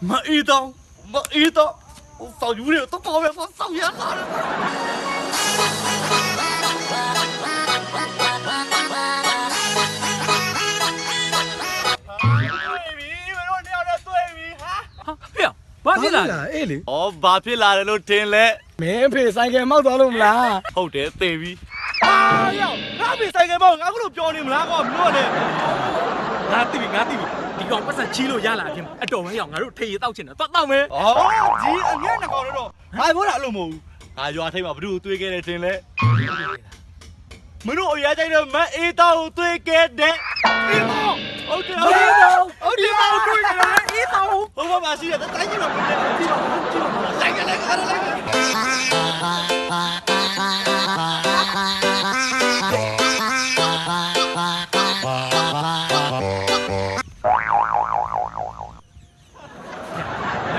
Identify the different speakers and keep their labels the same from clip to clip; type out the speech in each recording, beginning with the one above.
Speaker 1: မအေးတော့စောက်ယူနေတော့ပေါ့ပဲစောက်ရတာ
Speaker 2: ဘာဖြစ်လာအေးလေ
Speaker 1: ဩဘာဖြစ်လာတယ်လို့ထင်လဲ
Speaker 2: မင်းဖေဆိုင်ကယ်မောက်သွားလို့မလား
Speaker 1: ဟုတ်တယ်သေပြီယောငါဖေဆိုင်ကယ်မောက်ငါကလို့ပြောနေမလားကွာမလို့လေ
Speaker 2: ငါသိပြီဒီကောင်ပတ်စံချီးလို့ရလာအပြင်အတော်မဲရောက်ငါတို့ထေရတောက်ချင်တယ်တောက်မယ်
Speaker 1: ဩဒီအငဲ့နှကောင်တော့ငါပြောတာအဲ့လိုမဟုတ်ဘူးငါရွာထိပ်မှာဘ누구သွေးခဲ့တယ်ထင်လဲမင်းတို့အရာကြိုက်တဲ့မအေးတောင်သွေးခဲ့တဲ့အေးတောင်ဟုတ်တယ်တွေ့ကြတယ်အေးတောင်ဟုတ်ပါရှိတယ်တိုင်းကြည့်ပါဦးကြည့်ပါလိုက်အဲ့ဒါ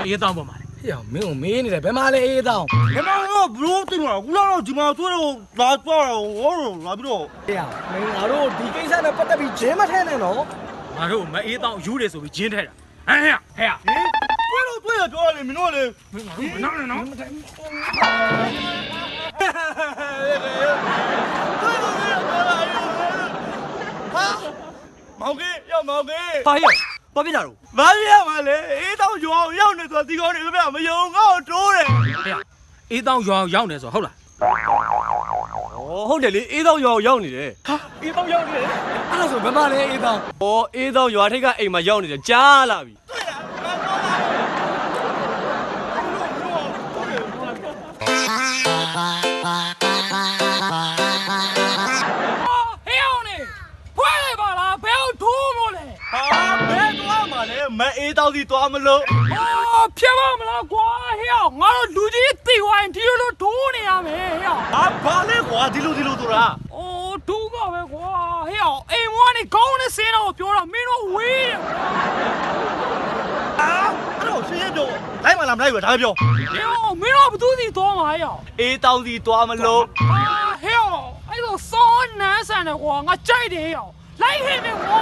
Speaker 2: အေးတောင်ပေါ်မှာဟေ့မင်းကိုမေးနေတယ်ဘယ်မှာလဲအေးတောင်
Speaker 1: ဘယ်မှာတော့ဘလို့တင်မှာခုလောက်ဒီမှာသွေးတော့လာတော့ဟောလာပြီးတော့
Speaker 2: ဟေ့မင်းငါတို့ဒီကိစ္စနဲ့ပတ်သက်ပြီးဂျင်းမထဲနဲ့နော်ငါတို့မအေးတောင်ယူတယ်ဆိုပြီးဂျင်းထဲတာဟဲ့
Speaker 1: သွေးတော့ပြောရလေမင်းတို့လေ
Speaker 2: မနော်နော်
Speaker 1: ဟာမောင်ကြီး
Speaker 2: ဘာဖြစ်တာတော့
Speaker 1: ဘာပြရမှာလဲအေးတောင်ရွာရောက်နေဆိုဒီကောင်းနေပြမယုံငါ့ကိုတိုးတယ်
Speaker 2: အေးတောင်ရွာရောက်နေဆိုဟုတ်လား
Speaker 1: ဟုတ်တယ်လေအေးတောင်ရွာရောက်နေတယ်
Speaker 2: ဟာအေးတောင်ရောက်နေတယ်အဲ့ဒါဆိုဘယ်မှာလဲအေးတောင်
Speaker 1: အေးတောင်ရွာထိပ်ကအိမ်မှာရောက်နေတယ်ကြားလာပြီမအေးတောက်စီသွားမလို့
Speaker 2: ဖြတ်ပါမလားကွာဟဲ့ငါတို့လူကြီးတိဝိုင်းဒီလိုထိုးနေရမယ်ဟဲ့
Speaker 1: ဘာလဲကွာဒီလိုဆိုတာ
Speaker 2: ဒူးကပဲကွာဟဲ့အိမ်မွားနေကောင်းနေစင်းတော့ပြောတာမင်းတို့ဝေးတယ်
Speaker 1: အဲ့တော့ရှင်းရပြောလိုက်မလားမလိုက်ဘူးဒါပဲပြော
Speaker 2: ဟဲ့မင်းတို့ဘသူစီသွားမှာဟဲ့
Speaker 1: အေးတောက်စီသွားမလို့
Speaker 2: ဟဲ့အဲ့တော့စောနန်းဆန်တယ်ကွာငါကြိုက်တယ်ဟဲ့လိုက်ဟဲ့မင်းဝါ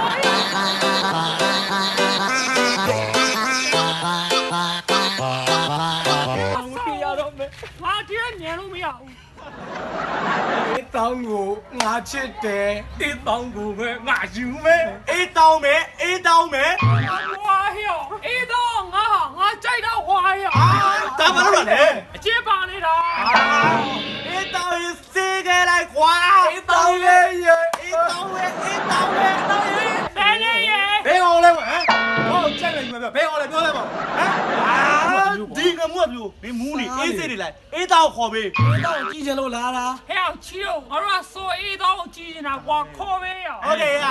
Speaker 2: ငါတည်းညံလို့မရဘူးအေးတောင်းကိုငါချစ်တယ်အေးတောင်းကိုပဲငါယူမယ်
Speaker 1: အေးတောင်းမယ်
Speaker 2: ဝါဟဲ့အေးတောင်းငါကြိုက်တော့ဝါဟဲ့
Speaker 1: ဒါမှမဟုတ်လေ
Speaker 2: အကျဉ်းပါနေတာ
Speaker 1: အေးတောင်းရေးစေးခဲ့လိုက်ကွာ
Speaker 2: အေးတောင်းရဲ့
Speaker 1: အေးတောင်းရဲ့
Speaker 2: ဘယ်လဲရဲ့
Speaker 1: ဘယ်အောင်လဲဟမ်ဟောချက်လိုက်မှာဘယ်အောင်လဲပြောလိုက်ပါဟမ်ဒီကမှုပြူမင်းမူးနေအေးစေးတွေလိုက်အေးတောင်းခေါ်ပေး
Speaker 2: အေးတောင်းကြည့်ချင်လို့လာတာဟဲ့ချီတော့ငါတို့ကစောအေးတောင်းကြည့်နေတာကွာခေါ်ပေးရ
Speaker 1: ဟုတ်တယ်ရ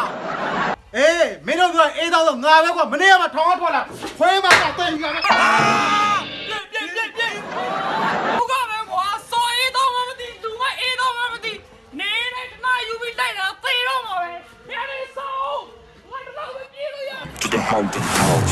Speaker 1: အေးမင်းတို့ပြောအေးတောင်းဆိုငါပဲကွာမနေ့ကမှထောင်းထွက်လာခွဲမှာတော့တင်ကြတယ်
Speaker 2: ပြည့်ဘုကပဲကွာစောအေးတောင်းမသိသူမအေးတောင်းမသိနေတဲ့တနာယူပြီးလိုက်တာသေတော့မှာပဲညနေစောငါတော့ပြေးလို့ရ
Speaker 3: To the haunted house